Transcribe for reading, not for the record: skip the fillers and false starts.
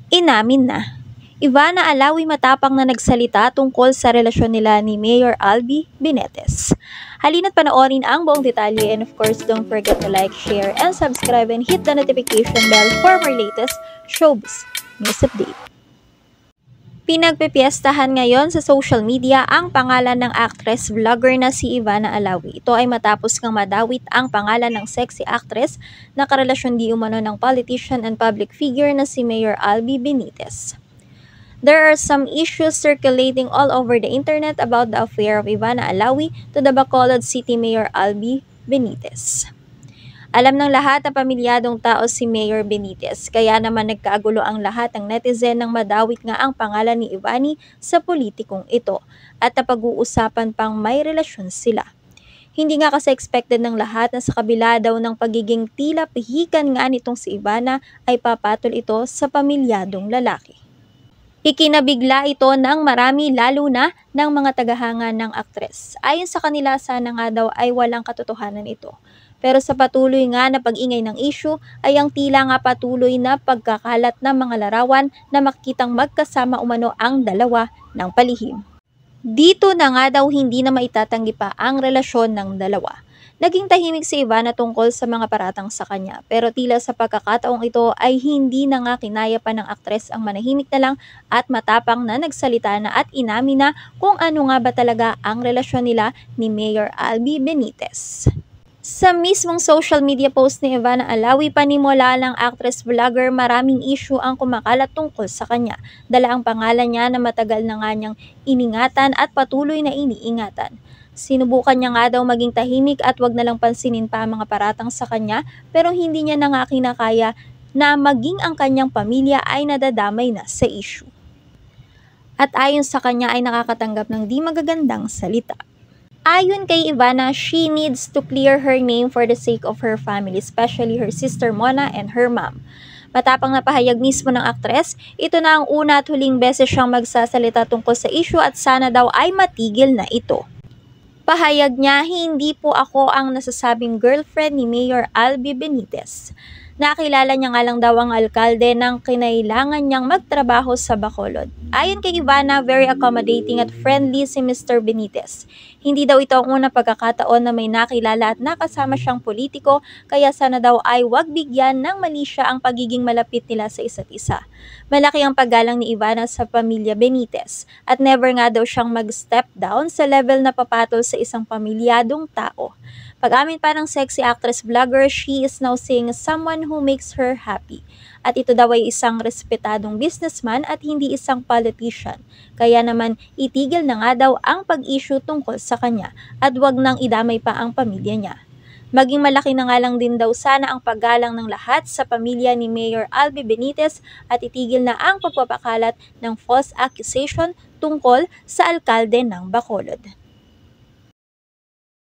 Inamin na. Ivana Alawi matapang na nagsalita tungkol sa relasyon nila ni Mayor Albi Benitez. Halina't panoorin ang buong detalye, and of course don't forget to like, share, and subscribe and hit the notification bell for more latest showbiz news update. Pinagpipiestahan ngayon sa social media ang pangalan ng actress-vlogger na si Ivana Alawi. Ito ay matapos ngang madawit ang pangalan ng sexy actress na karelasyon di umano ng politician and public figure na si Mayor Albi Benitez. There are some issues circulating all over the internet about the affair of Ivana Alawi to the Bacolod City Mayor Albi Benitez. Alam ng lahat na pamilyadong tao si Mayor Benitez, kaya naman nagkaagulo ang lahat ng netizen nang madawit nga ang pangalan ni Ivani sa politikong ito at napag-uusapan pang may relasyon sila. Hindi nga kasi expected ng lahat na sa kabila daw ng pagiging tila pihikan nga nitong si Ivana ay papatol ito sa pamilyadong lalaki. Ikinabigla ito ng marami lalo na ng mga tagahanga ng aktres. Ayon sa kanila, sana nga daw ay walang katotohanan ito. Pero sa patuloy nga na pag-ingay ng issue ay ang tila nga patuloy na pagkakalat ng mga larawan na makikitang magkasama umano ang dalawa ng palihim. Dito na nga daw hindi na maitatanggi pa ang relasyon ng dalawa. Naging tahimik si Ivana tungkol sa mga paratang sa kanya, pero tila sa pagkakataong ito ay hindi na nga kinaya pa ng aktres ang manahimik na lang at matapang na nagsalita na at inamin na kung ano nga ba talaga ang relasyon nila ni Mayor Albi Benitez. Sa mismong social media post ni Ivana Alawi, panimula ng actress-vlogger, maraming issue ang kumakalat tungkol sa kanya. Dala ang pangalan niya na matagal na nga niyang iningatan at patuloy na iniingatan. Sinubukan niya nga daw maging tahimik at wag na lang pansinin pa ang mga paratang sa kanya, pero hindi niya na nga kinakaya na maging ang kanyang pamilya ay nadadamay na sa issue. At ayon sa kanya ay nakakatanggap ng di magagandang salita. Ayon kay Ivana, she needs to clear her name for the sake of her family, especially her sister Mona and her mom. Matapang na pahayag mismo ng aktres, ito na ang una at huling beses siyang magsasalita tungkol sa issue at sana daw ay matigil na ito. Pahayag niya, hindi po ako ang nasasabing girlfriend ni Mayor Albi Benitez. Nakilala niya nga lang daw ang alkalde ng kinailangan niyang magtrabaho sa Bacolod. Ayon kay Ivana, very accommodating at friendly si Mr. Benitez. Hindi daw ito ang unang pagkakataon na may nakilala at nakasama siyang politiko, kaya sana daw ay wag bigyan ng mali siya ang pagiging malapit nila sa isa't isa. Malaki ang paggalang ni Ivana sa pamilya Benitez at never nga daw siyang mag-step down sa level na papatol sa isang pamilyadong tao. Pag-amin pa ng sexy actress-vlogger, she is now seeing someone who makes her happy. At ito daw ay isang respetadong businessman at hindi isang politician. Kaya naman itigil na nga daw ang pag-issue tungkol sa kanya at wag nang idamay pa ang pamilya niya. Maging malaki na nga lang din daw sana ang paggalang ng lahat sa pamilya ni Mayor Albi Benitez at itigil na ang pagpapakalat ng false accusation tungkol sa alkalde ng Bacolod.